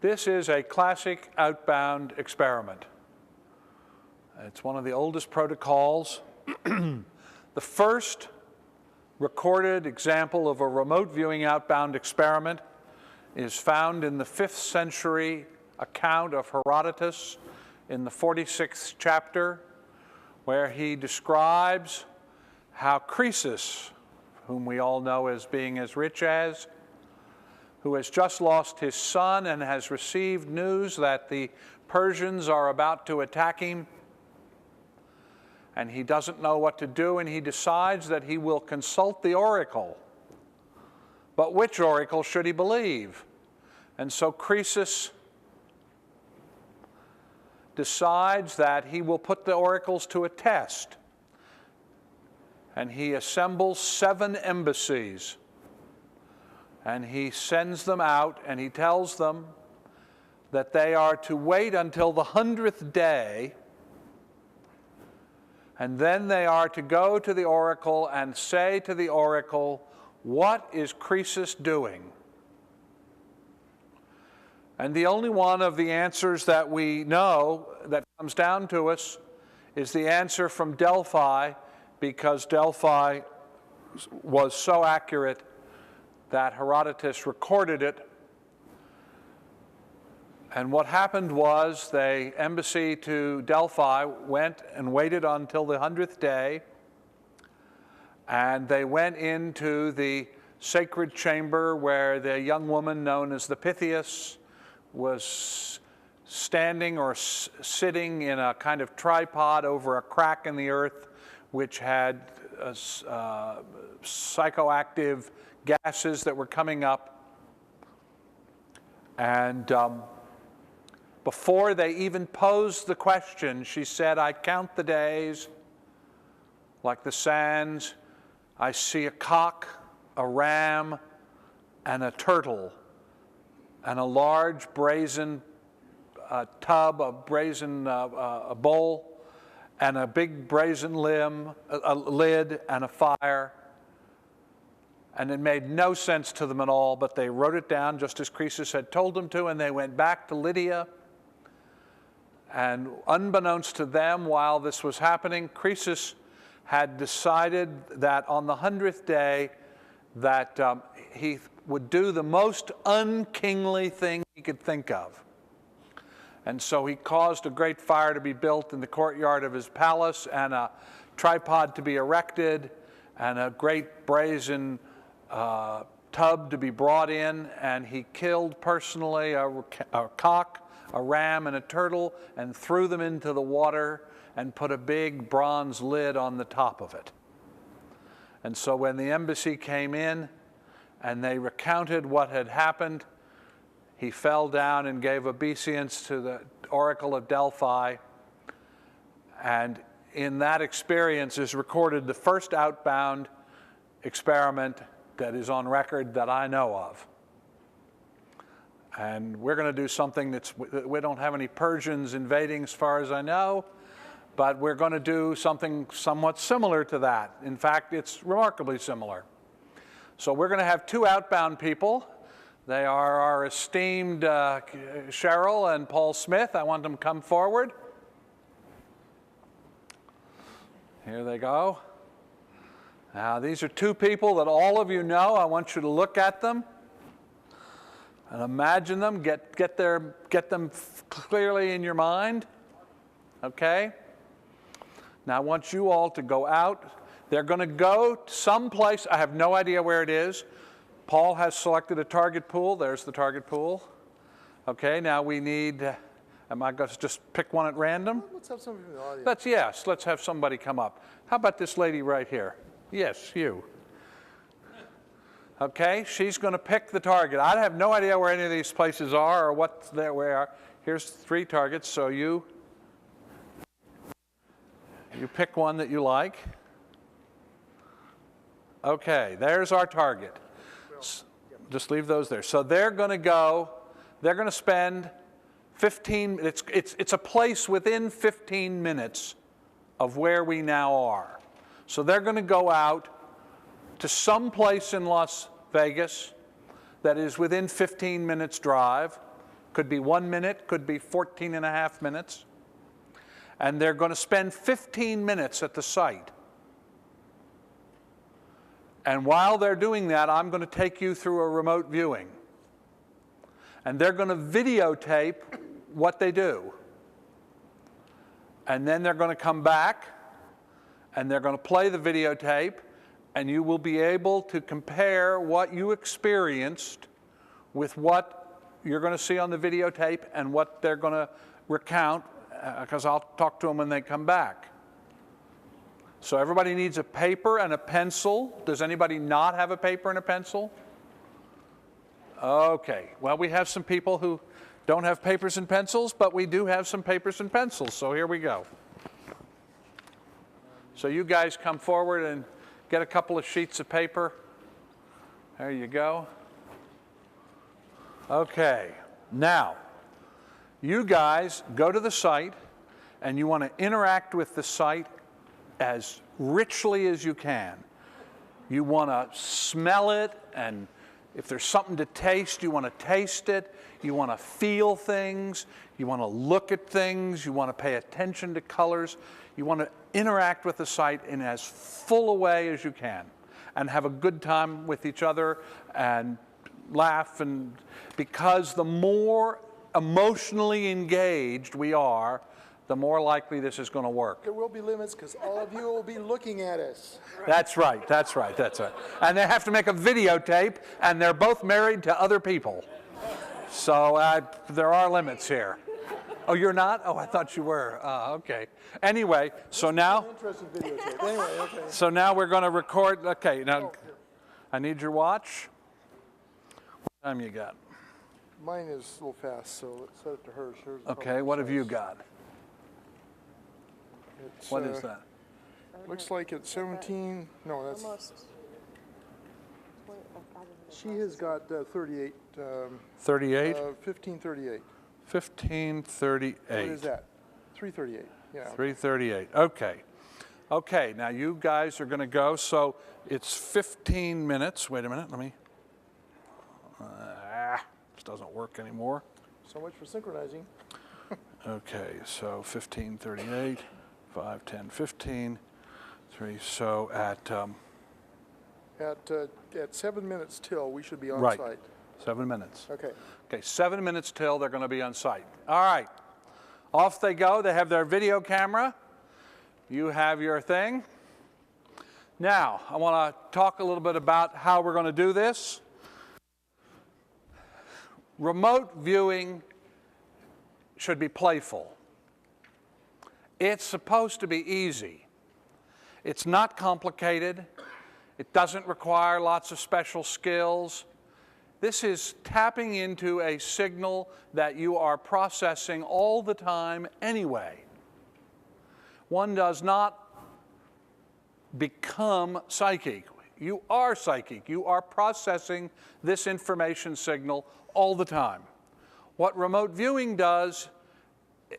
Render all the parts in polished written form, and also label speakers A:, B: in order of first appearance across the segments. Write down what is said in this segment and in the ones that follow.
A: This is a classic outbound experiment. It's one of the oldest protocols. The first recorded example of a remote viewing outbound experiment is found in the 5th century account of Herodotus in the 46th chapter, where he describes how Croesus, whom we all know as being as rich as, who has just lost his son and has received news that the Persians are about to attack him, and he doesn't know what to do, and he decides that he will consult the oracle. But which oracle should he believe? And so Croesus decides that he will put the oracles to a test. And he assembles 7 embassies. And he sends them out, and he tells them that they are to wait until the 100th day, and then they are to go to the oracle and say to the oracle, "What is Croesus doing?" And the only one of the answers that we know that comes down to us is the answer from Delphi, because Delphi was so accurate that Herodotus recorded it. And what happened was the embassy to Delphi went and waited until the 100th day, and they went into the sacred chamber where the young woman known as the Pythias was standing or sitting in a kind of tripod over a crack in the earth which had psychoactive gases that were coming up. And before they even posed the question, she said, "I count the days like the sands. I see a cock, a ram, and a turtle, and a large brazen tub, a brazen a bowl, and a big brazen lid, and a fire." And it made no sense to them at all, but they wrote it down just as Croesus had told them to, and they went back to Lydia. And unbeknownst to them, while this was happening, Croesus had decided that on the 100th day that he would do the most unkingly thing he could think of. And so he caused a great fire to be built in the courtyard of his palace, and a tripod to be erected, and a great brazen tub to be brought in, and he killed personally a cock, a ram, and a turtle, and threw them into the water and put a big bronze lid on the top of it. And so when the embassy came in and they recounted what had happened, he fell down and gave obeisance to the oracle of Delphi. And in that experience is recorded the first outbound experiment that is on record that I know of. And we're going to do something we don't have any Persians invading as far as I know, but we're going to do something somewhat similar to that. In fact, it's remarkably similar. So we're going to have 2 outbound people. They are our esteemed Cheryl and Paul Smith. I want them to come forward. Here they go. Now, these are 2 people that all of you know. I want you to look at them and imagine them, get them clearly in your mind, okay? Now I want you all to go out. They're going to go someplace. I have no idea where it is. Paul has selected a target pool. There's the target pool. Okay, now we need, am I going to just pick one at random?
B: Let's have somebody from the audience.
A: Yes, let's have somebody come up. How about this lady right here? Yes, you. Okay, she's going to pick the target. I have no idea where any of these places are or what they are. Here's 3 targets, so you pick one that you like. Okay, there's our target. Just leave those there. So they're going to spend 15, it's a place within 15 minutes of where we now are. So they're going to go out to some place in Las Vegas that is within 15 minutes drive, Could be 1 minute, could be 14 and a half minutes. And they're going to spend 15 minutes at the site. And while they're doing that, I'm going to take you through a remote viewing. And they're going to videotape what they do. And then they're going to come back, and they're going to play the videotape, and you will be able to compare what you experienced with what you're going to see on the videotape and what they're going to recount, because I'll talk to them when they come back. So everybody needs a paper and a pencil. Does anybody not have a paper and a pencil? Okay, well, we have some people who don't have papers and pencils, but we do have some papers and pencils, so here we go. So you guys come forward and get a couple of sheets of paper. There you go. Okay, now, you guys go to the site, and you want to interact with the site as richly as you can. You want to smell it, and if there's something to taste, you want to taste it. You want to feel things. You want to look at things. You want to pay attention to colors. You want to interact with the site in as full a way as you can and have a good time with each other and laugh. And because the more emotionally engaged we are, the more likely this is going to work.
B: There will be limits because all of you will be looking at us.
A: That's right, that's right, that's right. And they have to make a videotape, and they're both married to other people. So there are limits here. Oh, you're not? Oh, I thought you were. Okay. Anyway, so now.
B: Interesting videotape. Anyway, okay.
A: So now we're going to record. Okay, now I need your watch. What time you got?
B: Mine is a little fast, so let's set it to hers.
A: Okay, what have you got?
B: It's,
A: what is that?
B: Looks like it's 17. No, that's.
C: Almost.
B: She has got 38.
A: 38?
B: 1538.
A: 1538.
B: What is that? 338. Yeah.
A: 338. Okay. Okay, now you guys are going to go. So it's 15 minutes. Wait a minute. Let me. This doesn't work anymore.
B: So much for synchronizing.
A: Okay, so 1538, 5, 10, 15, 3. So at
B: 7 minutes till we should be on
A: right.
B: site.
A: 7 minutes.
B: Okay.
A: Okay, 7 minutes till they're going to be on site. All right. Off they go. They have their video camera. You have your thing. Now, I want to talk a little bit about how we're going to do this. Remote viewing should be playful. It's supposed to be easy. It's not complicated. It doesn't require lots of special skills. This is tapping into a signal that you are processing all the time anyway. One does not become psychic. You are psychic. You are processing this information signal all the time. What remote viewing does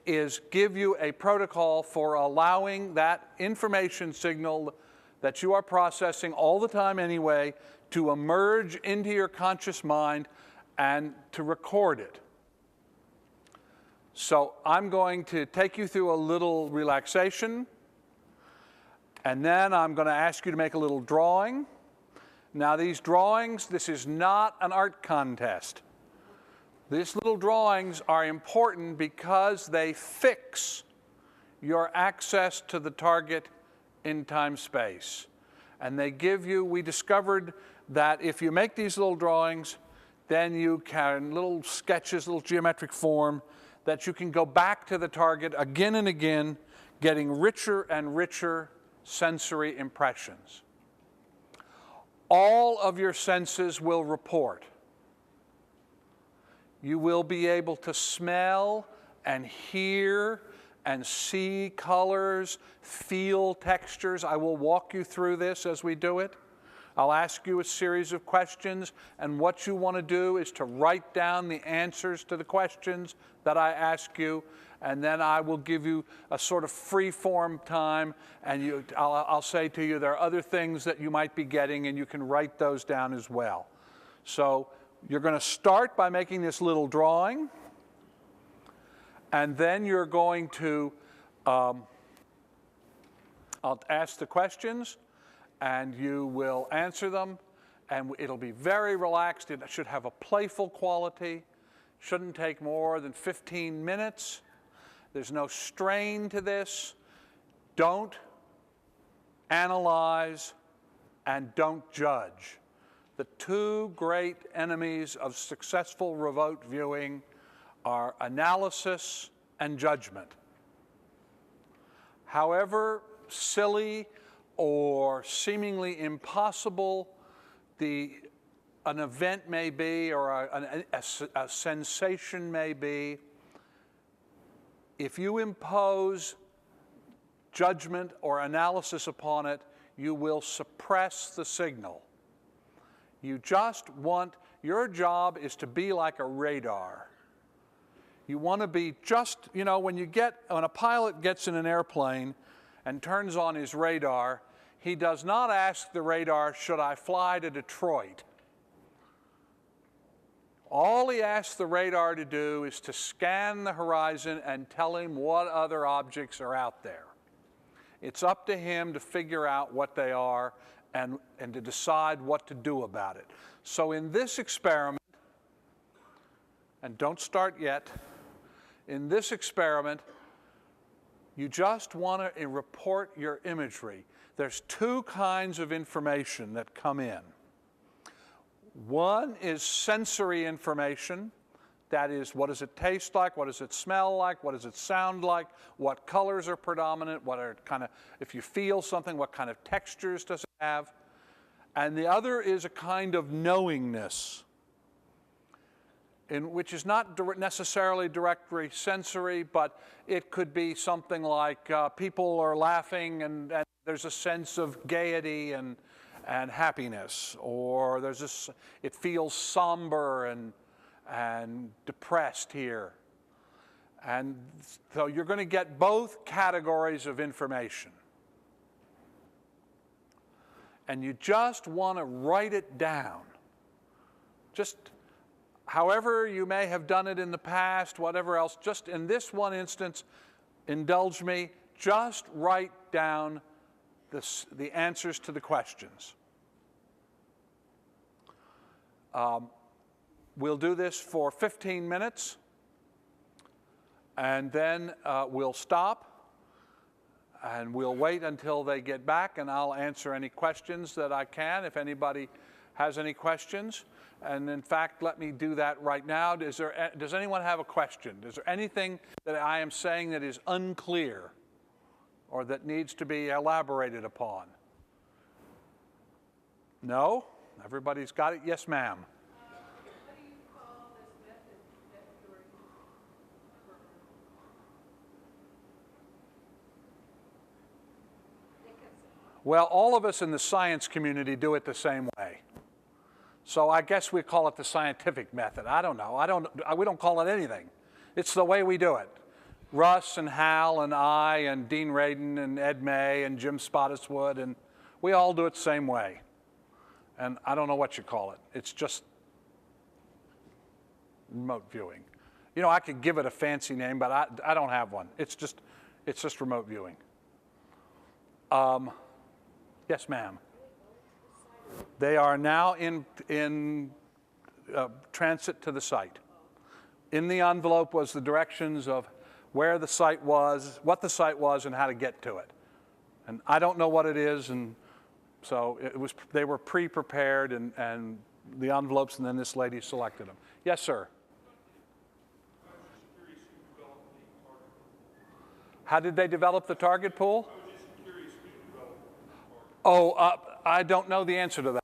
A: is give you a protocol for allowing that information signal that you are processing all the time anyway to emerge into your conscious mind and to record it. So I'm going to take you through a little relaxation, and then I'm going to ask you to make a little drawing. Now these drawings, this is not an art contest. These little drawings are important because they fix your access to the target in time-space. And they give you, we discovered that if you make these little drawings, then you can, little sketches, little geometric form, that you can go back to the target again and again, getting richer and richer sensory impressions. All of your senses will report. You will be able to smell and hear and see colors, feel textures. I will walk you through this as we do it. I'll ask you a series of questions, and what you want to do is to write down the answers to the questions that I ask you, and then I will give you a sort of free-form time, and I'll say to you there are other things that you might be getting, and you can write those down as well. So you're going to start by making this little drawing. And then you're going to, I'll ask the questions, and you will answer them, and it'll be very relaxed. It should have a playful quality. Shouldn't take more than 15 minutes. There's no strain to this. Don't analyze and don't judge. The two great enemies of successful remote viewing are analysis and judgment. However silly or seemingly impossible an event may be, or a sensation may be, if you impose judgment or analysis upon it, you will suppress the signal. You just want, your job is to be like a radar. You want to be just, you know, when a pilot gets in an airplane and turns on his radar, he does not ask the radar, should I fly to Detroit? All he asks the radar to do is to scan the horizon and tell him what other objects are out there. It's up to him to figure out what they are and to decide what to do about it. So in this experiment, and don't start yet, in this experiment, you just want to report your imagery. There's two kinds of information that come in. One is sensory information. That is, what does it taste like? What does it smell like? What does it sound like? What colors are predominant? What are if you feel something, what kind of textures does it have? And the other is a kind of knowingness, which is not necessarily directly sensory, but it could be something like people are laughing and there's a sense of gaiety and happiness, or it feels somber and depressed here. And so you're going to get both categories of information. And you just want to write it down. Just however you may have done it in the past, whatever else, just in this one instance, indulge me, just write down the answers to the questions. We'll do this for 15 minutes, and then we'll stop, and we'll wait until they get back, and I'll answer any questions that I can, if anybody has any questions. And in fact, let me do that right now. Does anyone have a question? Is there anything that I am saying that is unclear or that needs to be elaborated upon? No? Everybody's got it? Yes, ma'am.
C: What do you call this method that you're using?
A: Well, all of us in the science community do it the same way. So I guess we call it the scientific method. I don't know. We don't call it anything. It's the way we do it. Russ and Hal and I and Dean Radin and Ed May and Jim Spottiswoode, and we all do it the same way. And I don't know what you call it. It's just remote viewing. You know, I could give it a fancy name, but I don't have one. It's just remote viewing. Yes, ma'am. They are now in transit to the site. In the envelope was the directions of where the site was, what the site was, and how to get to it. And I don't know what it is, and so they were pre-prepared, and the envelopes, and then this lady selected them. Yes, sir. How did they develop the target pool? Oh, I don't know the answer to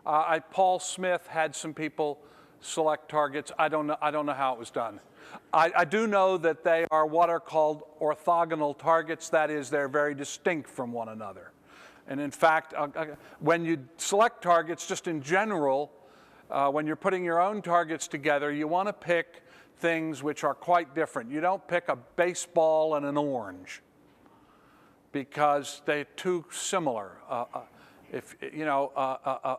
A: that. Paul Smith had some people select targets. I don't know how it was done. I do know that they are what are called orthogonal targets. That is, they're very distinct from one another. And in fact, when you select targets, just in general, when you're putting your own targets together, you want to pick things which are quite different. You don't pick a baseball and an orange, because they're too similar. If you know,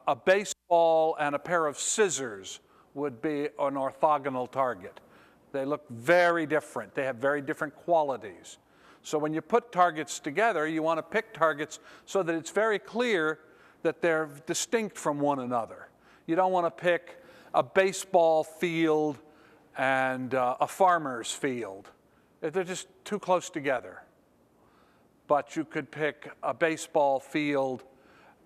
A: a baseball and a pair of scissors would be an orthogonal target. They look very different. They have very different qualities. So when you put targets together, you want to pick targets so that it's very clear that they're distinct from one another. You don't want to pick a baseball field and a farmer's field. They're just too close together. But you could pick a baseball field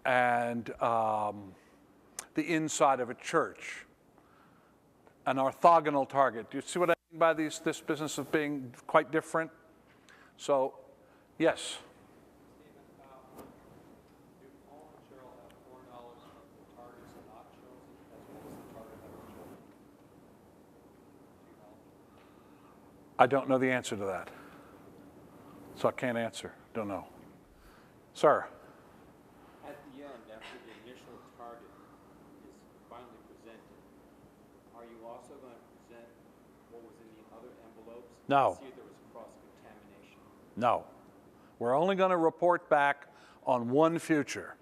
A: and the inside of a church, an orthogonal target. Do you see what I mean by this business of being quite different? So, yes?
D: Stephen, do Paul and Cheryl have foreknowledge of the targets not chosen as well as the target that were chosen? Do you know?
A: I don't know the answer to that. So I can't answer. Don't know. Sir?
E: At the end, after the initial target is finally presented, are you also going to present what was in the other envelopes?
A: No.
E: To see if there was cross-contamination?
A: No. We're only going to report back on one future.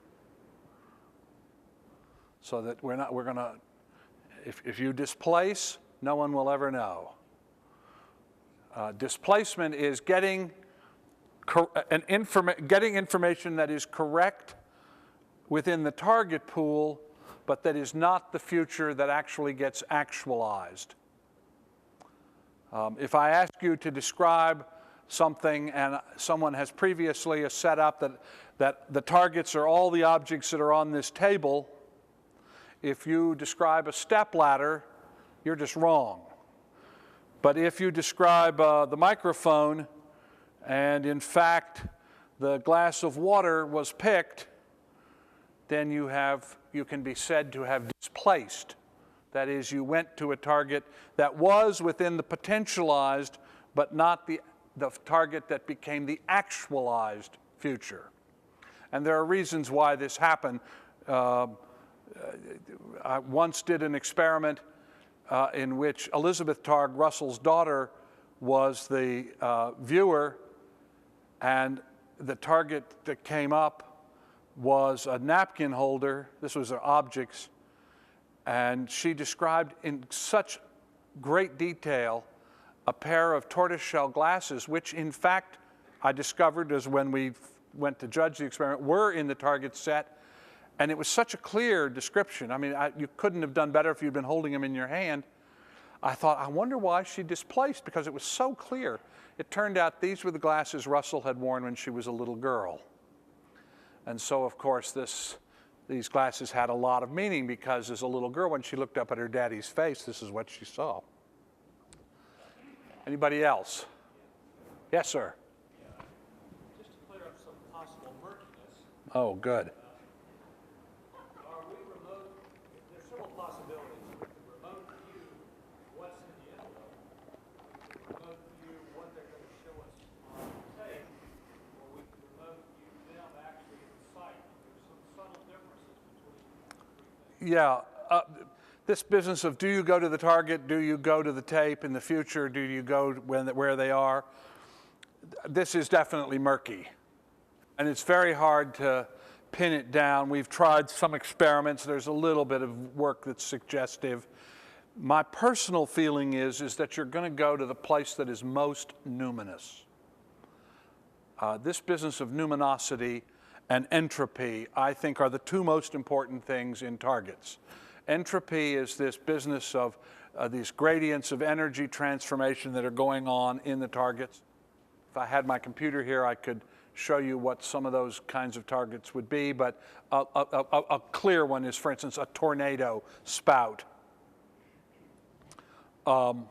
A: So that we're going to, if you displace, no one will ever know. Displacement is getting information that is correct within the target pool, but that is not the future that actually gets actualized. If I ask you to describe something and someone has previously set up that the targets are all the objects that are on this table, if you describe a stepladder, you're just wrong. But if you describe the microphone, and in fact the glass of water was picked, then you can be said to have displaced. That is, you went to a target that was within the potentialized, but not the target that became the actualized future. And there are reasons why this happened. I once did an experiment in which Elizabeth Targ, Russell's daughter, was the viewer, and the target that came up was a napkin holder. This was their objects. And she described in such great detail a pair of tortoiseshell glasses, which in fact I discovered as when we went to judge the experiment, were in the target set. And it was such a clear description. I mean, you couldn't have done better if you'd been holding them in your hand. I thought, I wonder why she displaced, because it was so clear. It turned out these were the glasses Russell had worn when she was a little girl. And so, of course, these glasses had a lot of meaning, because as a little girl, when she looked up at her daddy's face, this is what she saw. Anybody else? Yes, sir.
D: Yeah. Just to clear up some possible murkiness,
A: Oh, good.
D: are we remote? There's several possibilities. We can remote view what's in the envelope. We can remote view what they're going to show us on tape, or we can remote view them actually in sight. There's some subtle differences between the three things.
A: Yeah. This business of do you go to the target, do you go to the tape in the future, do you go where they are, this is definitely murky. And it's very hard to pin it down. We've tried some experiments. There's a little bit of work that's suggestive. My personal feeling is that you're going to go to the place that is most numinous. This business of numinosity and entropy, I think, are the two most important things in targets. Entropy is this business of these gradients of energy transformation that are going on in the targets. If I had my computer here, I could show you what some of those kinds of targets would be, but a clear one is, for instance, a tornado spout. And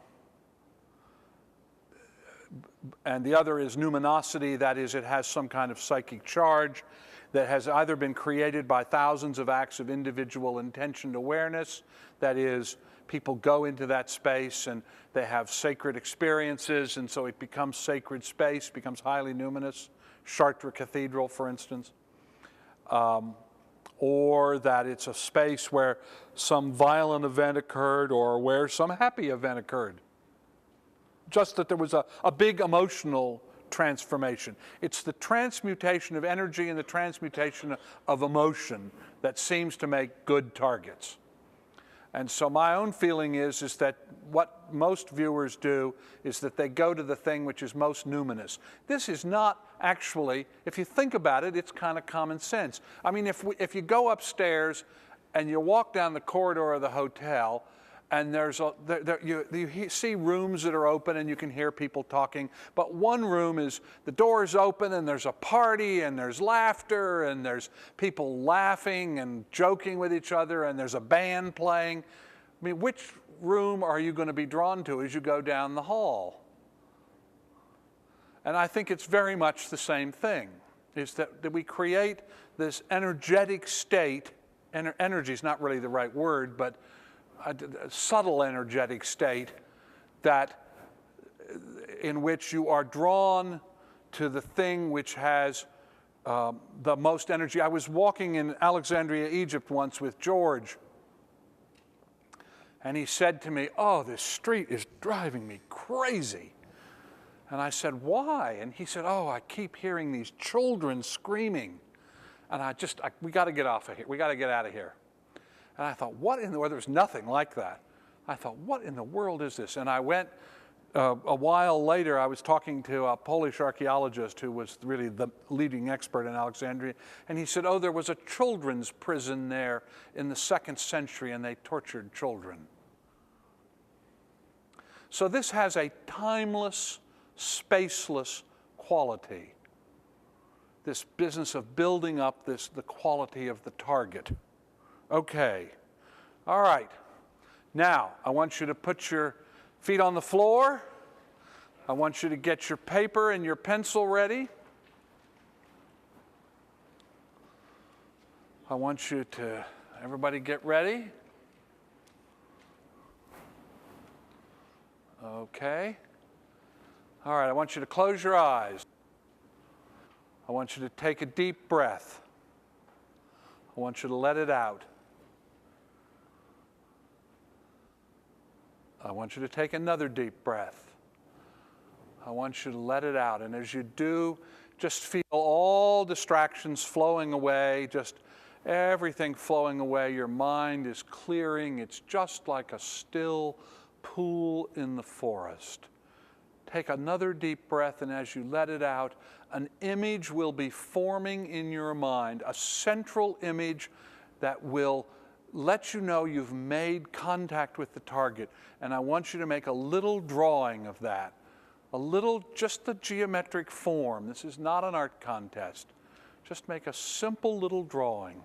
A: the other is numinosity, that is, it has some kind of psychic charge that has either been created by thousands of acts of individual intentioned awareness, that is, people go into that space and they have sacred experiences, and so it becomes sacred space, becomes highly numinous, Chartres Cathedral, for instance, or that it's a space where some violent event occurred or where some happy event occurred. Just that there was a big emotional transformation. It's the transmutation of energy and the transmutation of emotion that seems to make good targets. And so my own feeling is that what most viewers do is that they go to the thing which is most numinous. This is not actually, if you think about it, it's kind of common sense. I mean, if you go upstairs and you walk down the corridor of the hotel, and you see rooms that are open and you can hear people talking, but one room is, the door is open and there's a party and there's laughter and there's people laughing and joking with each other and there's a band playing. I mean, which room are you going to be drawn to as you go down the hall? And I think it's very much the same thing, is that we create this energetic state, energy is not really the right word, but a subtle energetic state in which you are drawn to the thing which has the most energy. I was walking in Alexandria, Egypt once with George, and he said to me, "Oh, this street is driving me crazy." And I said, "Why?" And he said, "Oh, I keep hearing these children screaming. And we got to get off of here. We got to get out of here." And I thought, what in the world? There was nothing like that. I thought, what in the world is this? And I went, a while later, I was talking to a Polish archaeologist who was really the leading expert in Alexandria. And he said, oh, there was a children's prison there in the 2nd century, and they tortured children. So this has a timeless, spaceless quality. This business of building up the quality of the target. Okay, all right. Now, I want you to put your feet on the floor. I want you to get your paper and your pencil ready. I want you to, everybody get ready. Okay. All right, I want you to close your eyes. I want you to take a deep breath. I want you to let it out. I want you to take another deep breath. I want you to let it out. And as you do, just feel all distractions flowing away, just everything flowing away. Your mind is clearing. It's just like a still pool in the forest. Take another deep breath, and as you let it out, an image will be forming in your mind, a central image that will let you know you've made contact with the target. And I want you to make a little drawing of that, just the geometric form. This is not an art contest. Just make a simple little drawing.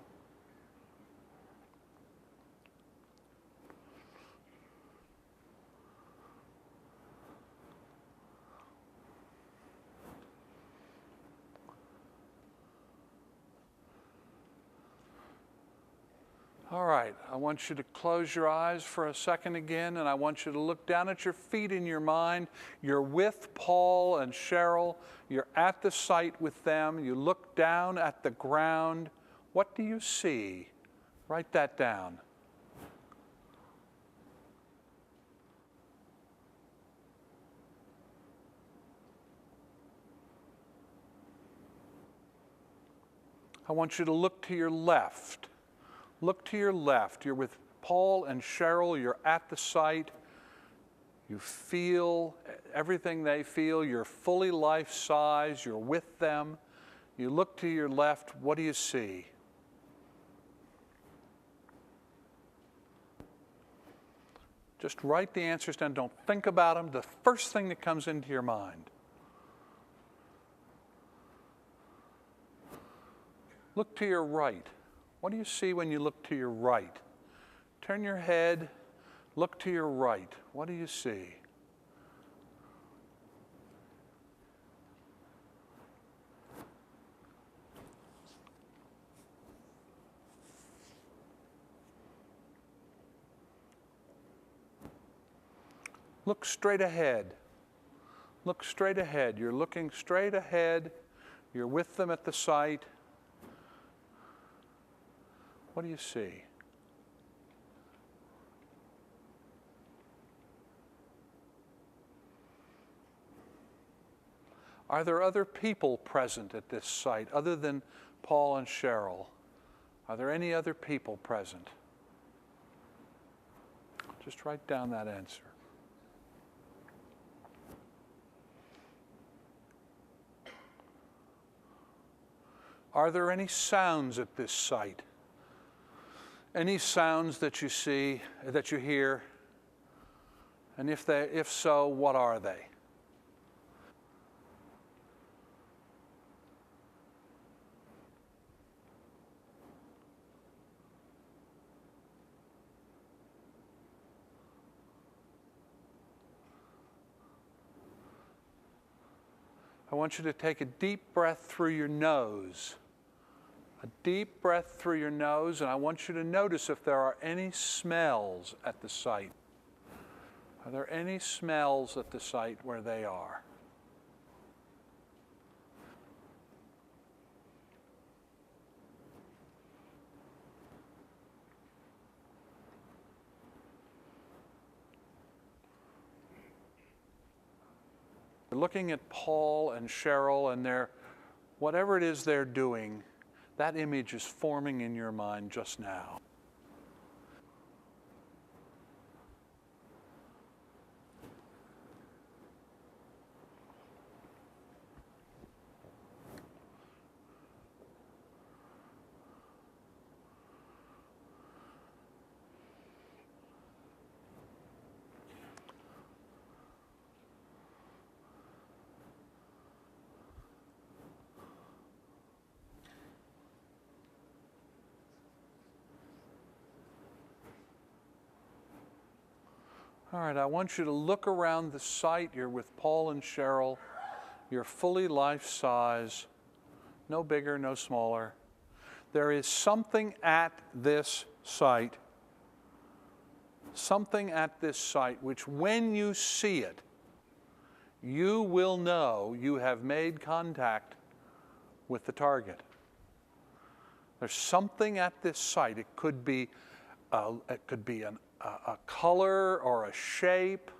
A: All right, I want you to close your eyes for a second again, and I want you to look down at your feet in your mind. You're with Paul and Cheryl. You're at the site with them. You look down at the ground. What do you see? Write that down. I want you to look to your left. Look to your left. You're with Paul and Cheryl. You're at the site. You feel everything they feel. You're fully life-size. You're with them. You look to your left. What do you see? Just write the answers down. Don't think about them. The first thing that comes into your mind. Look to your right. What do you see when you look to your right? Turn your head, look to your right. What do you see? Look straight ahead. Look straight ahead. You're looking straight ahead. You're with them at the site. What do you see? Are there other people present at this site other than Paul and Cheryl? Are there any other people present? Just write down that answer. Are there any sounds at this site? Any sounds that you see, that you hear? And if so, what are they? I want you to take a deep breath through your nose. A deep breath through your nose, and I want you to notice if there are any smells at the site. Are there any smells at the site where they are? Looking at Paul and Cheryl and whatever it is they're doing, that image is forming in your mind just now. All right, I want you to look around the site. You're with Paul and Cheryl. You're fully life-size, no bigger, no smaller. There is something at this site which when you see it, you will know you have made contact with the target. There's something at this site. It could be a color or a shape,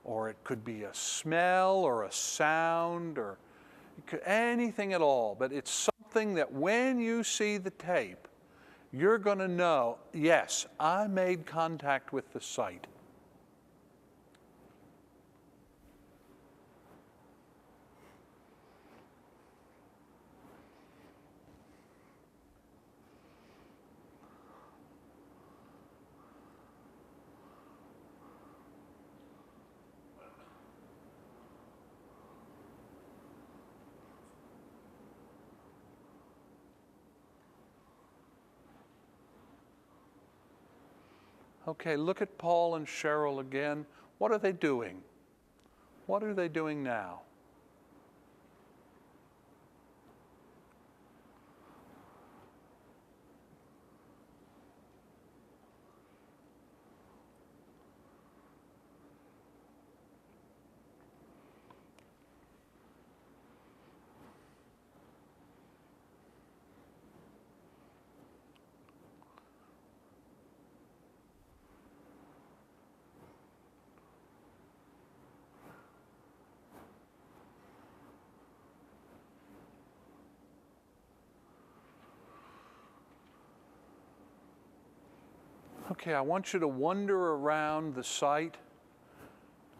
A: or it could be a smell or a sound, or anything at all. But it's something that when you see the tape, you're going to know, yes, I made contact with the site. Okay, look at Paul and Cheryl again. What are they doing? What are they doing now? Okay, I want you to wander around the site.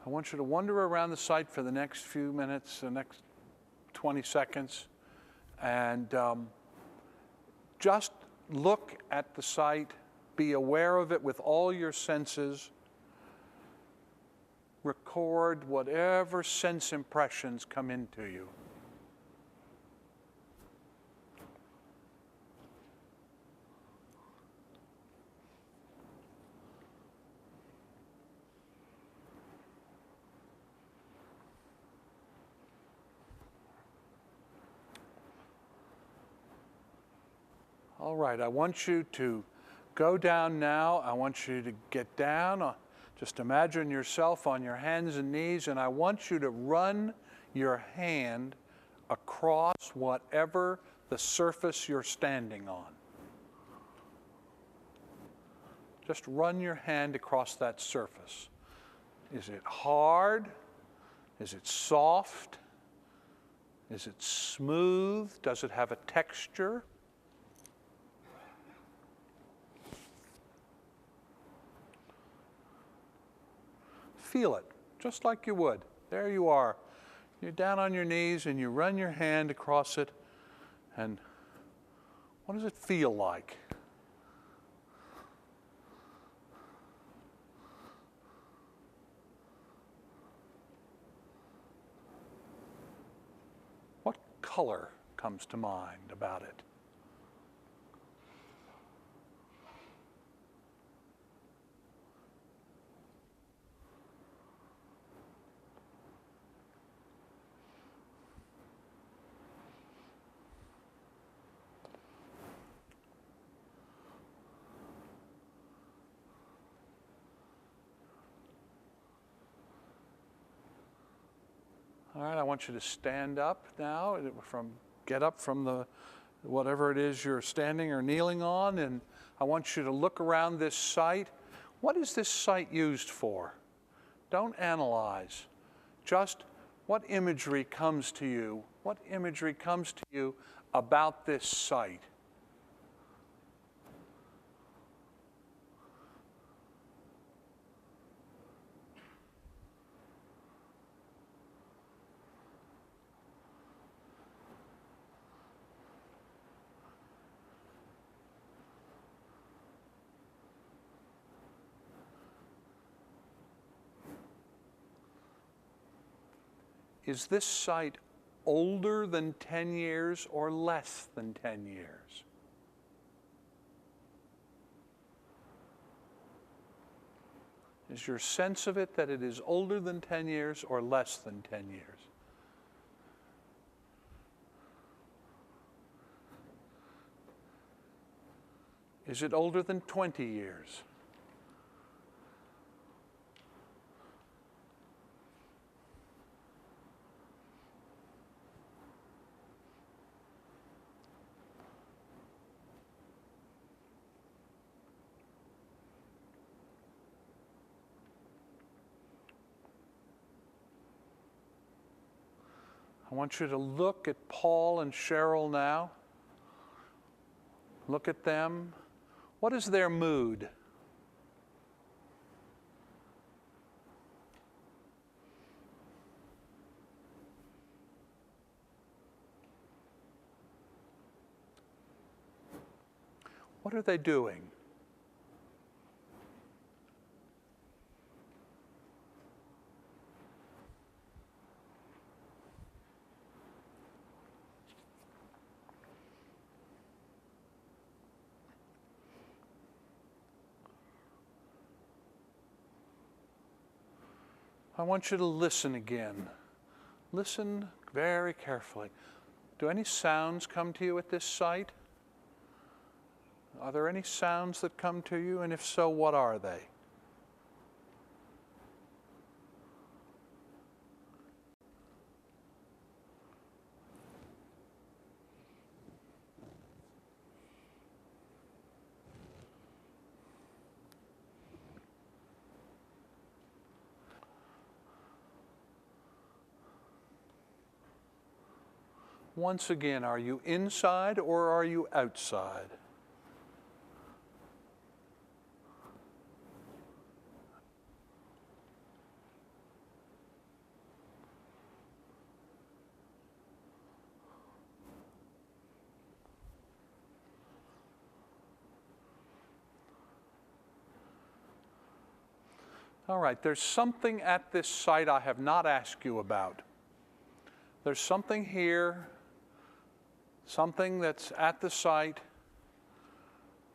A: I want you to wander around the site for the next few minutes, the next 20 seconds, and just look at the site, be aware of it with all your senses, record whatever sense impressions come into you. All right, I want you to go down now. I want you to get down. Just imagine yourself on your hands and knees, and I want you to run your hand across whatever the surface you're standing on. Just run your hand across that surface. Is it hard? Is it soft? Is it smooth? Does it have a texture? feel it, just like you would. There you are. You're down on your knees and you run your hand across it, and what does it feel like? What color comes to mind about it? All right, I want you to stand up now, get up from the whatever it is you're standing or kneeling on, and I want you to look around this site. What is this site used for? Don't analyze. Just what imagery comes to you? What imagery comes to you about this site? Is this site older than 10 years or less than 10 years? Is your sense of it that it is older than 10 years or less than 10 years? Is it older than 20 years? I want you to look at Paul and Cheryl now. Look at them. What is their mood? What are they doing? I want you to listen again. Listen very carefully. Do any sounds come to you at this site? Are there any sounds that come to you? And if so, what are they? Once again, are you inside or are you outside? All right, there's something at this site I have not asked you about. There's something here, something that's at the site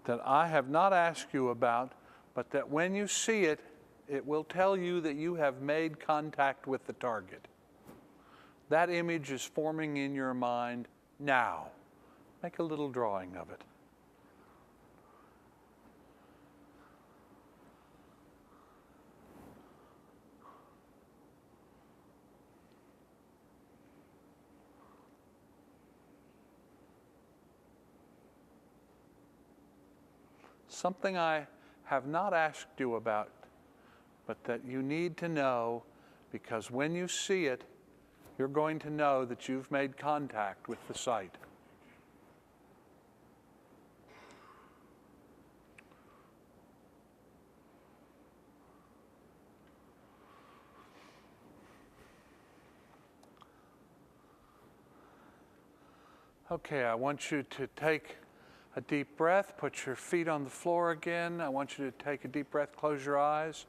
A: that I have not asked you about, but that when you see it, it will tell you that you have made contact with the target. That image is forming in your mind now. Make a little drawing of it. Something I have not asked you about, but that you need to know, because when you see it, you're going to know that you've made contact with the site. Okay, I want you to take a deep breath, put your feet on the floor again. I want you to take a deep breath, close your eyes.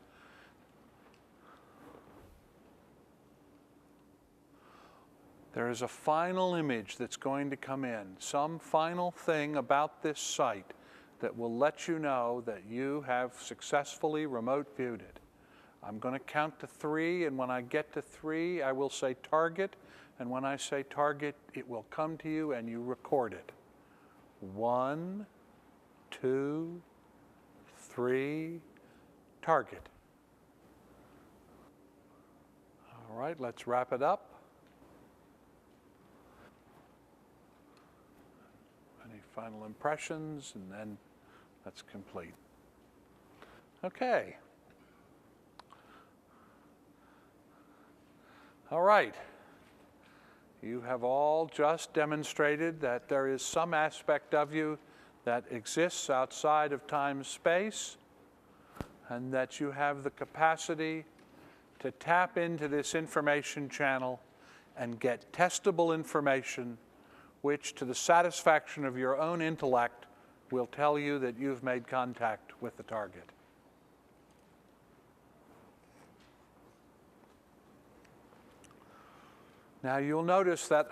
A: There is a final image that's going to come in, some final thing about this site that will let you know that you have successfully remote viewed it. I'm going to count to 3, and when I get to 3, I will say target, and when I say target, it will come to you and you record it. 1, 2, 3, target. All right, let's wrap it up. Any final impressions, and then that's complete. Okay. All right. You have all just demonstrated that there is some aspect of you that exists outside of time and space, and that you have the capacity to tap into this information channel and get testable information which, to the satisfaction of your own intellect, will tell you that you've made contact with the target. Now you'll notice that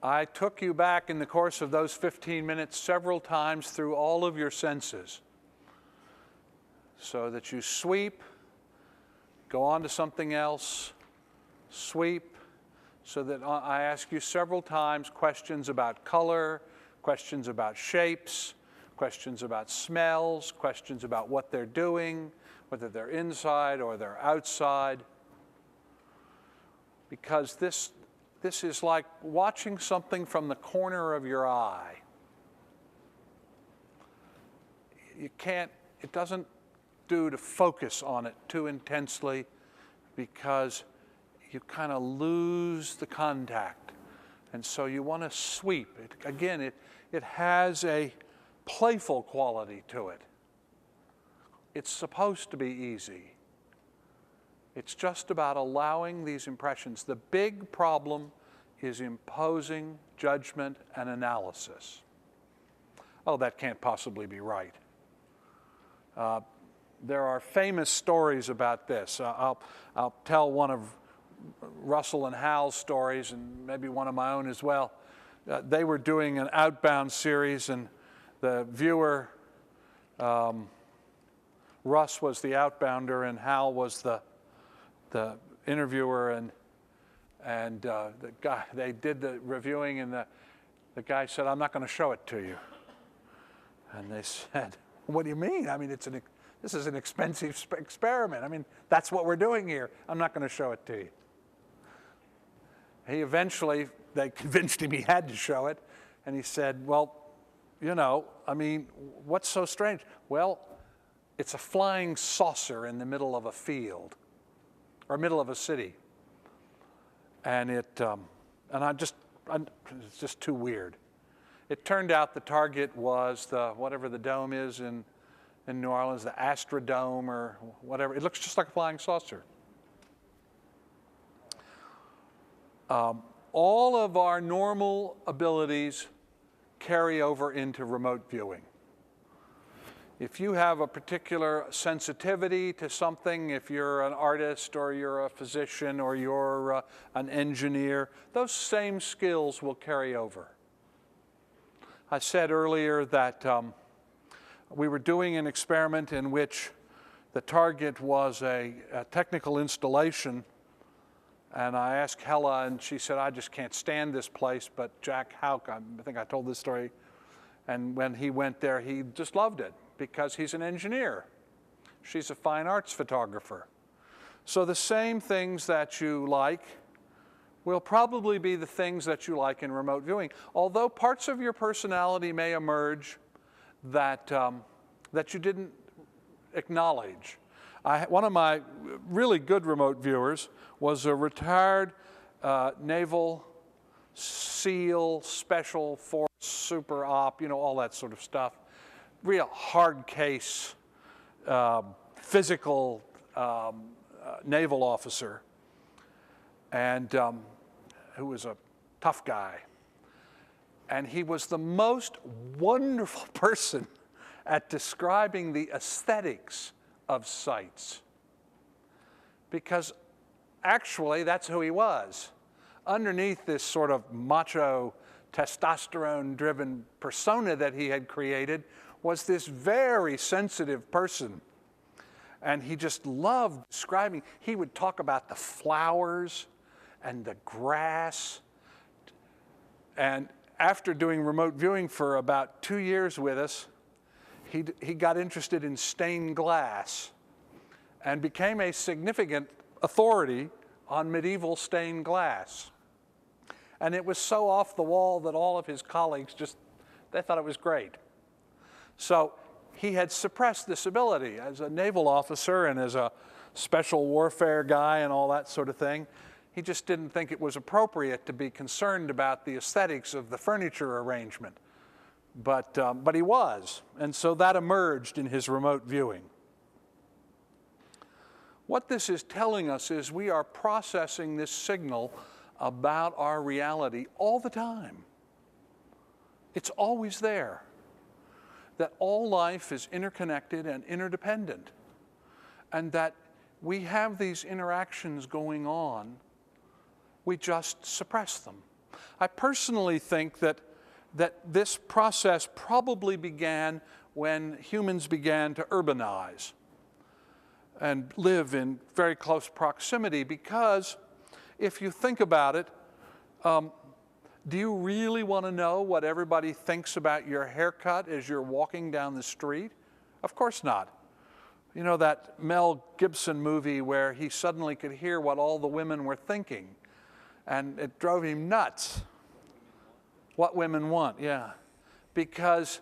A: I took you back in the course of those 15 minutes several times through all of your senses, so that you sweep, go on to something else, sweep, so that I ask you several times questions about color, questions about shapes, questions about smells, questions about what they're doing, whether they're inside or they're outside. Because this is like watching something from the corner of your eye. It doesn't do to focus on it too intensely, because you kind of lose the contact. And so you want to sweep. It has a playful quality to it. It's supposed to be easy. It's just about allowing these impressions. The big problem is imposing judgment and analysis. Oh, that can't possibly be right. There are famous stories about this. I'll tell one of Russell and Hal's stories, and maybe one of my own as well. They were doing an Outbound series, and the viewer, Russ was the outbounder and Hal was the interviewer, and the guy, they did the reviewing, and the guy said, "I'm not going to show it to you." And they said, "What do you mean? I mean, this is an expensive experiment. I mean, that's what we're doing here. I'm not going to show it to you." They convinced him he had to show it, and he said, "Well, I mean, what's so strange?" "Well, it's a flying saucer in the middle of a field, or middle of a city. And it's just too weird." It turned out the target was whatever the dome is in New Orleans, the Astrodome or whatever. It looks just like a flying saucer. All of our normal abilities carry over into remote viewing. If you have a particular sensitivity to something, if you're an artist or you're a physician or you're an engineer, those same skills will carry over. I said earlier that we were doing an experiment in which the target was a technical installation, and I asked Hella, and she said, "I just can't stand this place," but Jack Houck, I think I told this story, and when he went there, he just loved it, because he's an engineer. She's a fine arts photographer. So the same things that you like will probably be the things that you like in remote viewing, although parts of your personality may emerge that you didn't acknowledge. One of my really good remote viewers was a retired Naval SEAL, Special Force, Super Op, all that sort of stuff. Real hard case, physical naval officer, and who was a tough guy. And he was the most wonderful person at describing the aesthetics of sights. Because actually, that's who he was. Underneath this sort of macho, testosterone-driven persona that he had created was this very sensitive person. And he just loved describing. He would talk about the flowers and the grass. And after doing remote viewing for about 2 years with us, he got interested in stained glass and became a significant authority on medieval stained glass. And it was so off the wall that all of his colleagues they thought it was great. So he had suppressed this ability as a naval officer and as a special warfare guy and all that sort of thing. He just didn't think it was appropriate to be concerned about the aesthetics of the furniture arrangement. But he was, and so that emerged in his remote viewing. What this is telling us is we are processing this signal about our reality all the time. It's always there. That all life is interconnected and interdependent, and that we have these interactions going on, we just suppress them. I personally think that this process probably began when humans began to urbanize and live in very close proximity, because if you think about it, do you really want to know what everybody thinks about your haircut as you're walking down the street? Of course not. You know that Mel Gibson movie where he suddenly could hear what all the women were thinking, and it drove him nuts. What women want, yeah. Because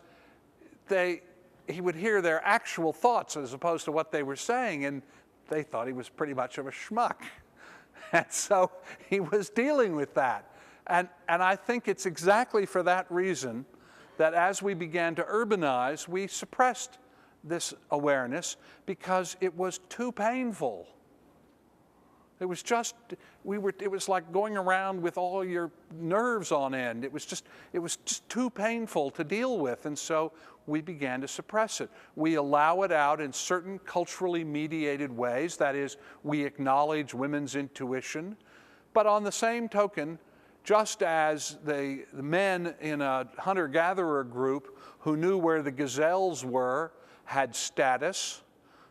A: he would hear their actual thoughts as opposed to what they were saying, and they thought he was pretty much of a schmuck. And so he was dealing with that. And I think it's exactly for that reason that as we began to urbanize, we suppressed this awareness because it was too painful. It was just, it was like going around with all your nerves on end. It was just too painful to deal with, and so we began to suppress it. We allow it out in certain culturally mediated ways. That is, we acknowledge women's intuition, but on the same token, just as the men in a hunter-gatherer group who knew where the gazelles were had status,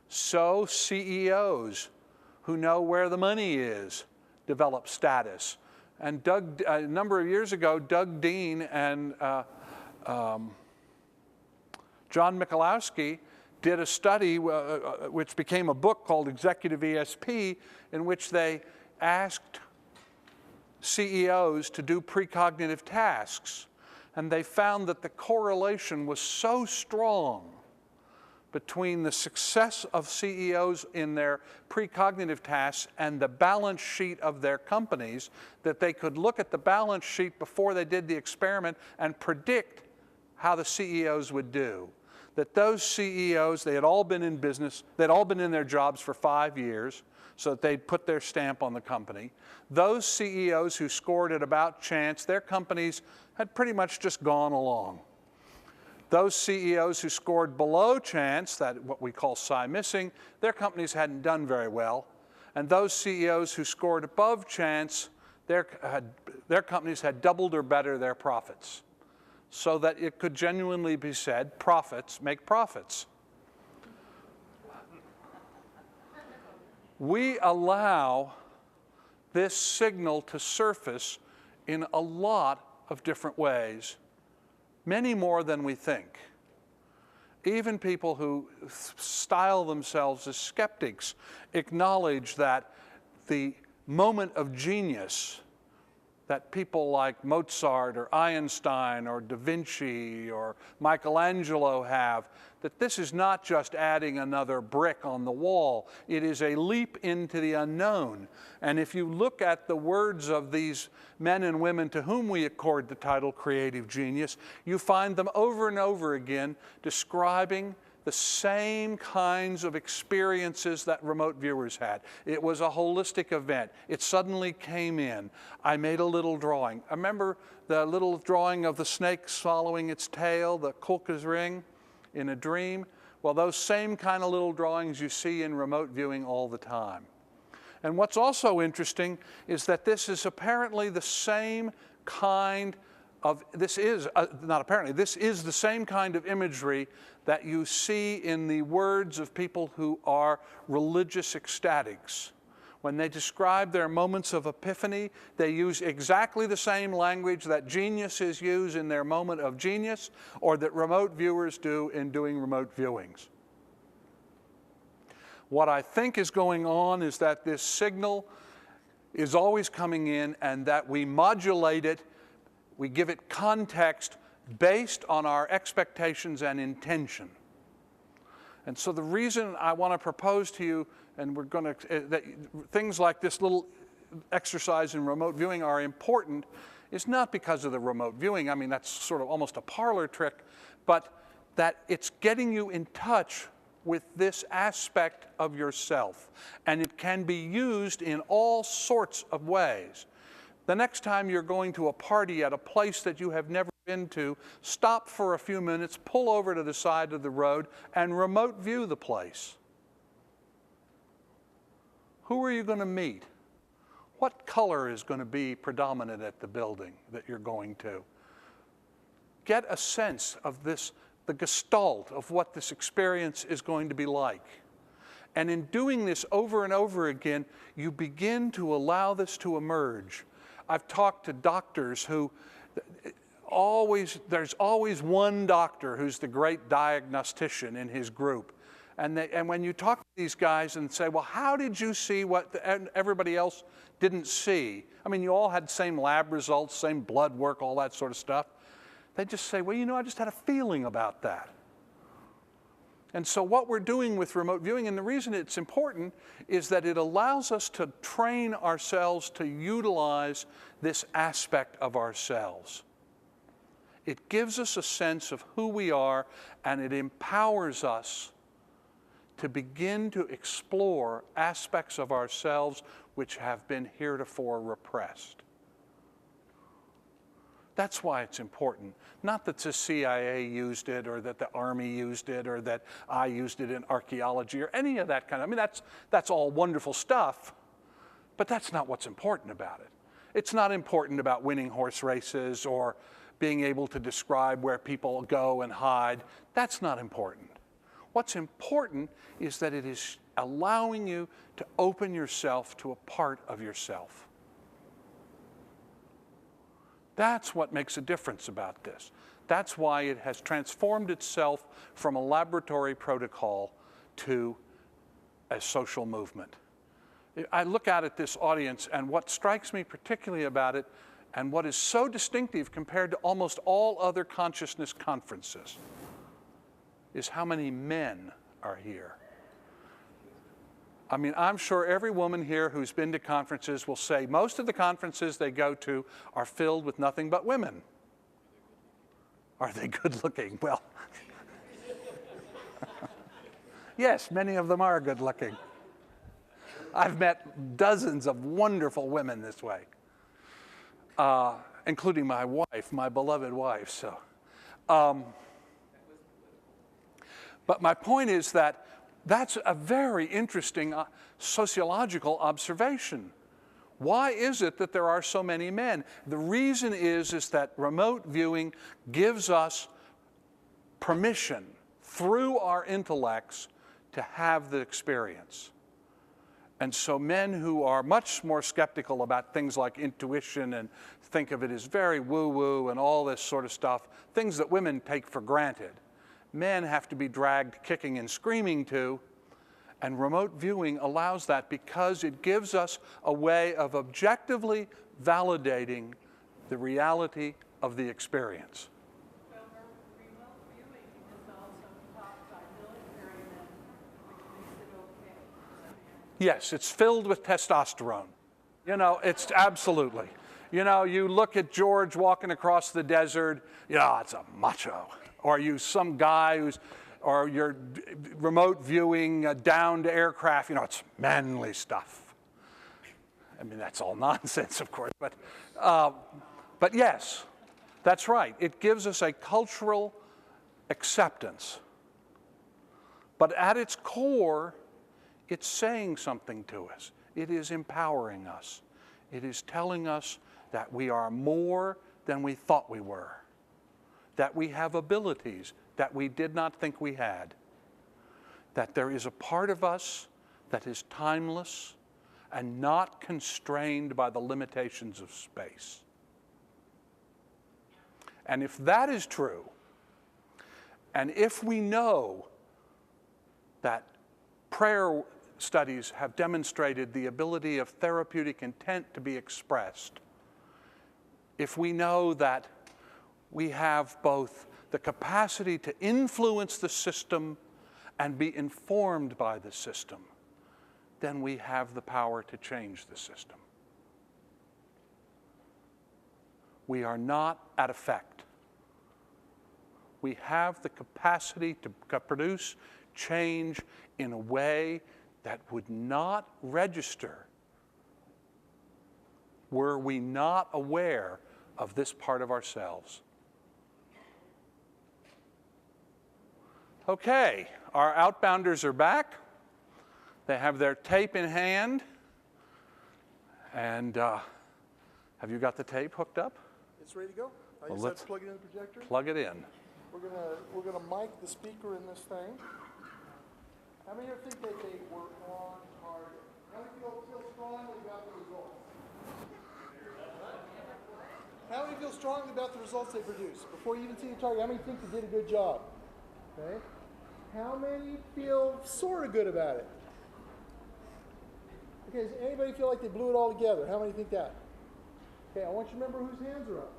A: so CEOs who know where the money is develop status. And a number of years ago, Doug Dean and John Michalowski did a study which became a book called Executive ESP, in which they asked CEOs to do precognitive tasks. And they found that the correlation was so strong between the success of CEOs in their precognitive tasks and the balance sheet of their companies that they could look at the balance sheet before they did the experiment and predict how the CEOs would do. That those CEOs, they had all been in business, they'd all been in their jobs for 5 years, so that they'd put their stamp on the company. Those CEOs who scored at about chance, their companies had pretty much just gone along. Those CEOs who scored below chance, that what we call psi-missing, their companies hadn't done very well. And those CEOs who scored above chance, their companies had doubled or better their profits. So that it could genuinely be said, profits make profits. We allow this signal to surface in a lot of different ways, many more than we think. Even people who style themselves as skeptics acknowledge that the moment of genius that people like Mozart or Einstein or Da Vinci or Michelangelo have, that this is not just adding another brick on the wall. It is a leap into the unknown. And if you look at the words of these men and women to whom we accord the title creative genius, you find them over and over again describing the same kinds of experiences that remote viewers had. It was a holistic event. It suddenly came in. I made a little drawing. Remember the little drawing of the snake swallowing its tail, the Kulka's ring in a dream? Well, those same kind of little drawings you see in remote viewing all the time. And what's also interesting is that this is apparently the same kind of, this is the same kind of imagery that you see in the words of people who are religious ecstatics. When they describe their moments of epiphany, they use exactly the same language that geniuses use in their moment of genius, or that remote viewers do in doing remote viewings. What I think is going on is that this signal is always coming in, and that we modulate it, we give it context based on our expectations and intention. And so the reason I want to propose to you, and we're going to, that things like this little exercise in remote viewing are important, is not because of the remote viewing. I mean, that's sort of almost a parlor trick, but that it's getting you in touch with this aspect of yourself. And it can be used in all sorts of ways. The next time you're going to a party at a place that you have never been to, stop for a few minutes, pull over to the side of the road, and remote view the place. Who are you going to meet? What color is going to be predominant at the building that you're going to? Get a sense of this, the gestalt of what this experience is going to be like. And in doing this over and over again, you begin to allow this to emerge. I've talked to doctors who there's always one doctor who's the great diagnostician in his group. And when you talk to these guys and say, well, how did you see what everybody else didn't see? I mean, you all had the same lab results, same blood work, all that sort of stuff. They just say, well, you know, I just had a feeling about that. And so what we're doing with remote viewing, and the reason it's important, is that it allows us to train ourselves to utilize this aspect of ourselves. It gives us a sense of who we are, and it empowers us to begin to explore aspects of ourselves which have been heretofore repressed. That's why it's important. Not that the CIA used it, or that the Army used it, or that I used it in archaeology, or any of that kind of, I mean, that's all wonderful stuff, but that's not what's important about it. It's not important about winning horse races or being able to describe where people go and hide. That's not important. What's important is that it is allowing you to open yourself to a part of yourself. That's what makes a difference about this. That's why it has transformed itself from a laboratory protocol to a social movement. I look out at this audience, and what strikes me particularly about it, and what is so distinctive compared to almost all other consciousness conferences, is how many men are here. I mean, I'm sure every woman here who's been to conferences will say most of the conferences they go to are filled with nothing but women. Are they good looking? Well, yes, many of them are good looking. I've met dozens of wonderful women this way, including my wife, my beloved wife. So, but my point is that that's a very interesting sociological observation. Why is it that there are so many men? The reason is that remote viewing gives us permission through our intellects to have the experience. And so men who are much more skeptical about things like intuition and think of it as very woo-woo and all this sort of stuff, things that women take for granted, men have to be dragged kicking and screaming to, and remote viewing allows that because it gives us a way of objectively validating the reality of the experience.
C: Well, remote viewing is also taught by military men, which makes it okay.
A: Yes, it's filled with testosterone. You know, it's absolutely. You know, you look at George walking across the desert, yeah, it's a macho. Or you some guy who's or your remote viewing downed aircraft, you know, it's manly stuff. I mean, that's all nonsense, of course, but yes, that's right. It gives us a cultural acceptance. But at its core, it's saying something to us. It is empowering us. It is telling us that we are more than we thought we were, that we have abilities that we did not think we had, that there is a part of us that is timeless and not constrained by the limitations of space. And if that is true, and if we know that prayer studies have demonstrated the ability of therapeutic intent to be expressed, if we know that we have both the capacity to influence the system and be informed by the system, then we have the power to change the system. We are not at effect. We have the capacity to produce change in a way that would not register were we not aware of this part of ourselves. Okay, our outbounders are back. They have their tape in hand. And have you got the tape hooked up?
B: It's ready to go. I
A: Well,
B: just have
A: let's
B: to plug it in the projector.
A: Plug it in.
B: We're gonna mic the speaker in this thing. How many of you think that they were on target? How many feel strongly about the results? How many feel strongly about the results they produced? Before you even see the target, how many think they did a good job? Okay. How many feel sort of good about it? Okay, does anybody feel like they blew it all together? How many think that? Okay, I want you to remember whose hands are up.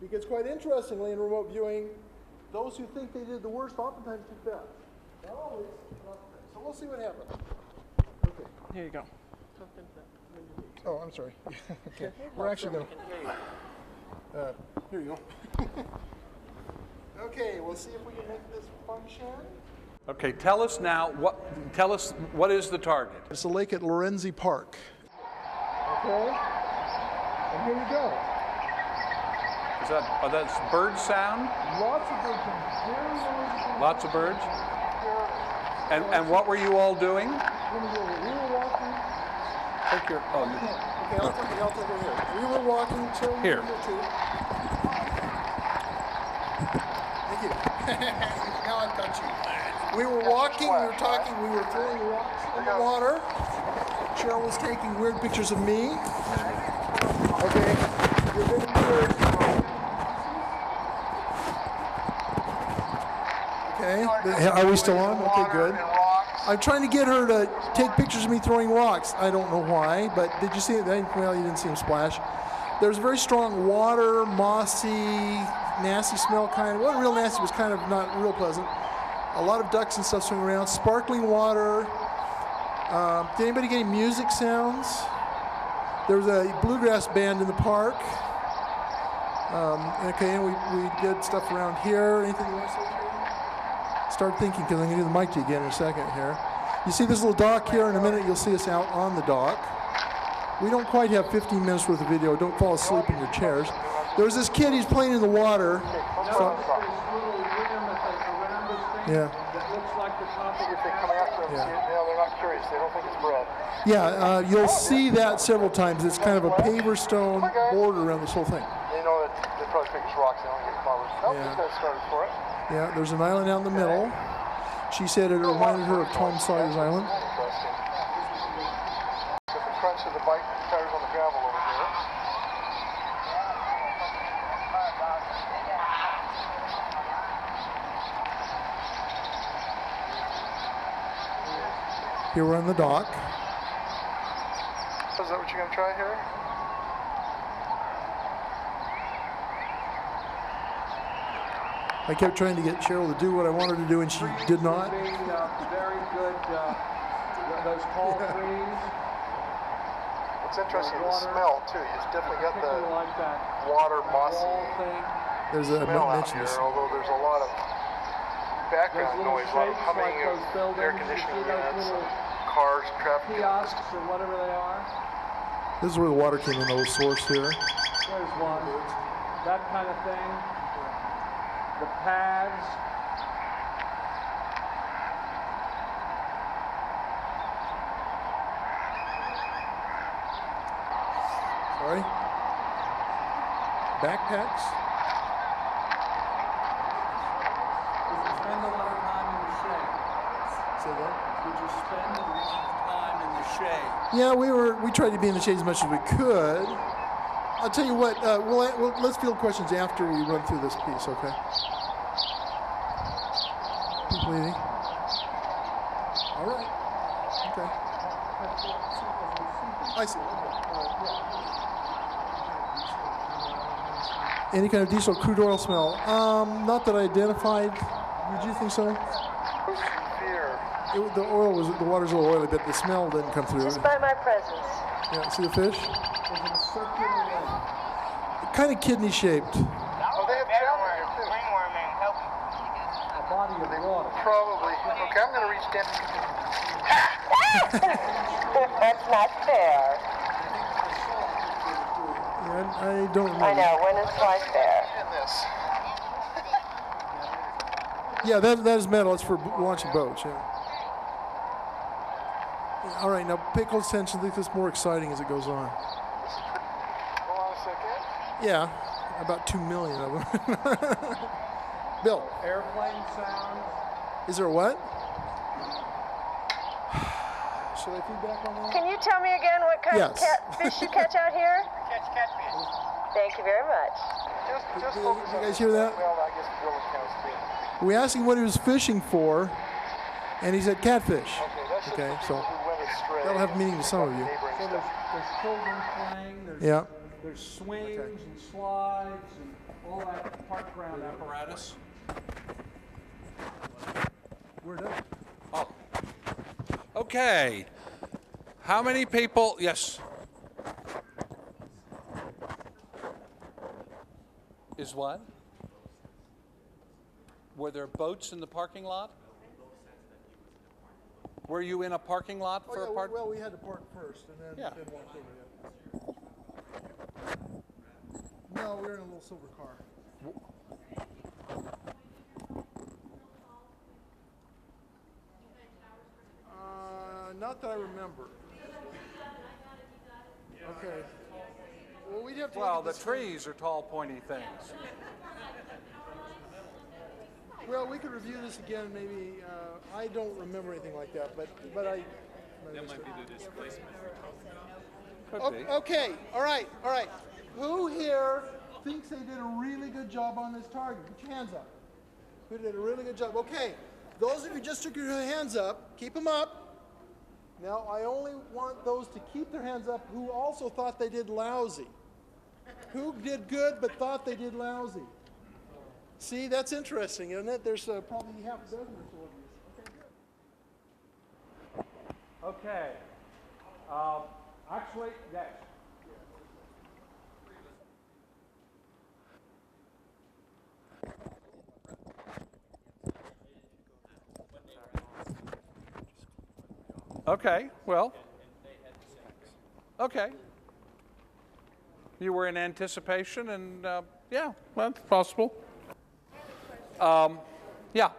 B: Because quite interestingly in remote viewing, those who think they did the worst oftentimes did best. Not always, not always. So we'll see what happens. Okay.
F: Here you go.
B: Oh, I'm sorry. Okay. We're actually going to... here you go. Okay, we'll see if we can make this function.
A: Okay, tell us what is the target?
B: It's a lake at Lorenzi Park. Okay. And here you go.
A: That's bird sound?
B: Lots of birds. Very noisy.
A: Lots of birds? And what were you all doing?
B: We were walking.
A: Take your, oh,
B: Okay, I'll take it here. We were walking till
A: Here.
B: Thank you. Now I've got you. We were walking, we were talking, we were throwing rocks in the water. Cheryl was taking weird pictures of me. Okay. You're going to do it. Okay. Are we still on? Okay, good. I'm trying to get her to take pictures of me throwing rocks. I don't know why, but did you see it? Well, you didn't see him splash. There's very strong water, mossy, nasty smell kind. It wasn't real nasty, it was kind of not real pleasant. A lot of ducks and stuff swimming around. Sparkling water. Did anybody get any music sounds? There was a bluegrass band in the park. Okay, and we did stuff around here. Anything you want to say? Start thinking, because I'm going to do the mic to you again in a second here. You see this little dock here? In a minute, you'll see us out on the dock. We don't quite have 15 minutes worth of video. Don't fall asleep in your chairs. There was this kid, he's playing in the water. Yeah.
D: That looks like the top of
B: If they come after them, they're not curious. They don't think it's bread.
A: Yeah, you'll see that several times. It's kind of a paver stone border around this whole thing.
B: They know that they probably think it's rocks. They don't get flowers. Nope,
A: Yeah.
B: he's got started for it.
A: Yeah, there's an island out in the middle. She said it reminded her of Tom Sawyer's Island.
B: Interesting. Got the crunch of the bike tires on the gravel over here.
A: Here we're on the dock.
B: So is that what you're going to try here?
A: I kept trying to get Cheryl to do what I wanted her to do, and she did not.
D: Being very good, those tall trees.
B: What's interesting is the smell, too. You've definitely got the
D: Like that
B: water, mossy
D: wall thing.
A: There's a
B: smell out
A: mention
B: here,
A: this.
B: although there's a lot of background
C: Those little
B: noise, a lot of
C: shapes
B: humming
C: like
B: of
C: those buildings,
B: air
C: you
B: conditioning
C: see those
B: units,
C: little
B: cars, traffic.
C: kiosks or whatever they are.
B: This is where the water came in, the little source here.
C: There's one. That kind of thing. The pads.
B: Sorry. Backpacks.
C: Did you spend a lot of time in the shade?
B: Say that.
C: Did you spend a lot of time in the shade?
B: Yeah, we tried to be in the shade as much as we could. I'll tell you what, let's field questions after we run through this piece, okay? People eating? All right. Okay. I see. Any kind of diesel crude oil smell? Not that I identified. Did you think so? The water's a little oily, but the smell didn't come through.
F: Just by my presence.
B: Yeah, see the fish? Kind of kidney shaped.
G: Oh, they have ringworm and help.
C: A body of water.
B: Probably. Okay, I'm going to reach down.
F: That's not fair.
B: Yeah, I don't remember.
F: I know, when is life fair?
B: Yeah, that is metal. It's for launching boats, yeah. All right, now pay close attention. I think this is more exciting as it goes on.
G: Hold on a second.
B: Yeah, about 2 million of them. Bill,
C: Airplane sound.
B: is there a what? Should I feedback on that?
F: Can you tell me again what kind
B: Yes.
F: of fish you catch out here?
G: Catch catfish.
F: Thank you very much.
G: Just
B: Did
G: focus
B: you
G: on
B: guys hear that?
G: Well, I guess Bill counts too.
B: We asked him what he was fishing for, and he said catfish.
G: Okay, that's just
B: Okay,
G: for
B: so
G: people who went astray.
B: that'll have meaning to some of you.
G: Neighboring
C: So
G: stuff.
C: there's children playing,
B: Yeah.
C: there's swings and slides and all that park ground apparatus.
B: We're done.
A: Oh. Okay. How many people? Yes. Is what? Were there boats in the parking lot? Were you in a parking lot for a part?
B: Well, we had to park first, and then,
A: Yeah.
B: then walk over here. No, we were in a little silver car. Not that I remember. Okay. Well, we'd have to.
A: Well,
B: look
A: the
B: at this thing.
A: trees are tall, pointy things.
B: Well, we could review this again. Maybe I don't remember anything like that, but I. That might be the displacement.
A: Could be.
B: Okay. All right. Who here thinks they did a really good job on this target? Put your hands up. Who did a really good job? Okay. Those of you who just took your hands up, keep them up. Now, I only want those to keep their hands up who also thought they did lousy. Who did good but thought they did lousy? See, that's interesting, isn't it? There's probably half a dozen or so of these. Okay, good.
C: Okay. Actually, yes.
A: Okay, well. Okay. You were in anticipation, and yeah, well, it's possible. Yeah.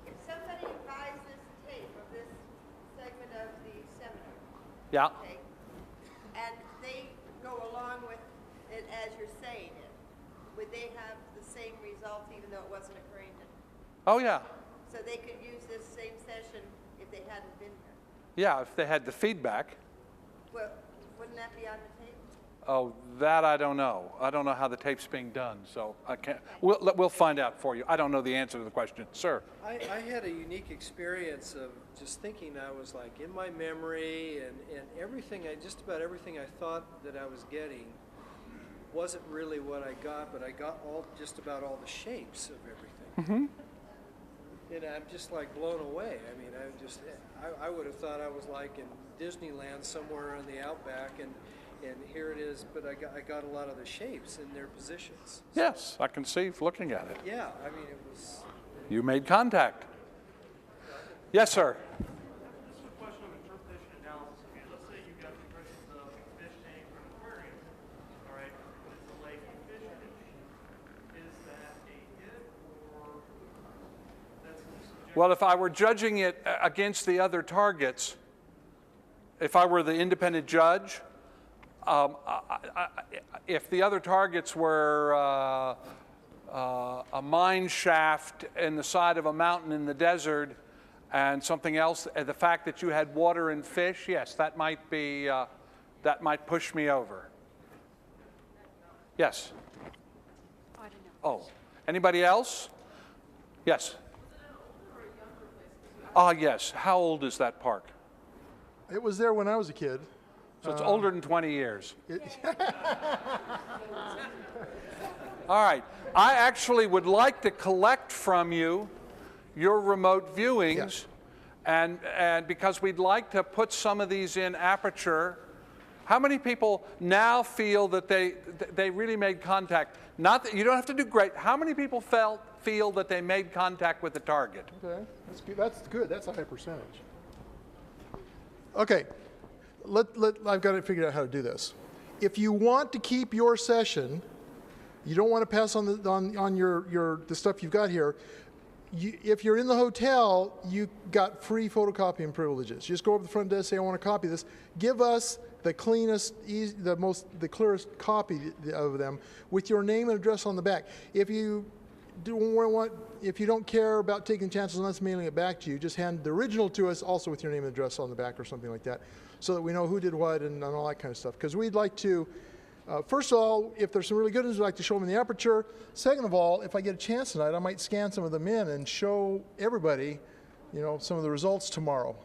H: If somebody buys this tape of this segment of the seminar,
A: Yeah.
H: okay, and they go along with it as you're saying it, would they have the same result even though it wasn't occurring to them?
A: Oh, yeah.
H: So they could use this same session if they hadn't been here?
A: Yeah, if they had the feedback.
H: Well, wouldn't that be on the tape?
A: Oh, that I don't know. I don't know how the tape's being done, so I can't. We'll find out for you. I don't know the answer to the question. Sir?
I: I had a unique experience of just thinking I was like in my memory and everything, just about everything I thought that I was getting wasn't really what I got, but I got just about all the shapes of everything. Mm-hmm. And I'm just like blown away. I mean, I would have thought I was like in Disneyland somewhere in the outback, and here it is, but I got a lot of the shapes in their positions.
A: Yes, I can see looking at it.
I: Yeah, I mean, it was
A: You made contact. Yes, sir.
J: This is a question of interpretation analysis. Okay, let's say you got the impressions of a fish tank or an aquarium, all right, but it's a lake of fish. Is that a hit or that's subjective?
A: Well, if I were judging it against the other targets, if I were the independent judge, if the other targets were a mine shaft in the side of a mountain in the desert and something else, the fact that you had water and fish, yes, that might be, that might push me over. Yes? Oh, anybody else? Yes? Ah, yes. How old is that park?
B: It was there when I was a kid.
A: So it's older than 20 years. All right. I actually would like to collect from you your remote viewings, and because we'd like to put some of these in aperture. How many people now feel that they really made contact? Not that you don't have to do great. How many people feel that they made contact with the target?
B: Okay, that's good. That's good. That's a high percentage. Okay, I've got to figure out how to do this. If you want to keep your session, you don't want to pass on the stuff you've got here. If you're in the hotel, you got free photocopying privileges. You just go up to the front desk, say, I want to copy this. Give us the cleanest, the clearest copy of them with your name and address on the back. If you don't care about taking chances on us mailing it back to you, just hand the original to us also with your name and address on the back or something like that, so that we know who did what and all that kind of stuff. Because we'd like to, first of all, if there's some really good ones, we'd like to show them in the aperture. Second of all, if I get a chance tonight, I might scan some of them in and show everybody, some of the results tomorrow.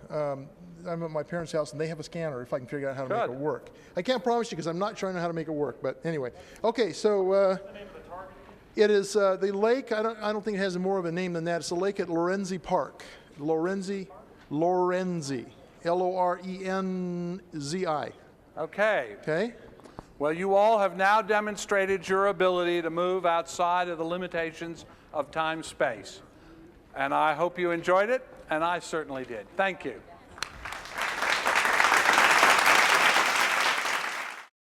B: I'm at my parents' house and they have a scanner if I can figure out how to make it work. I can't promise you because I'm not sure I know how to make it work, but anyway. Okay, so it is the lake. I don't think it has more of a name than that. It's the lake at Lorenzi Park. Lorenzi, L-O-R-E-N-Z-I.
A: Okay.
B: Okay.
A: Well, you all have now demonstrated your ability to move outside of the limitations of time-space. And I hope you enjoyed it, and I certainly did. Thank you.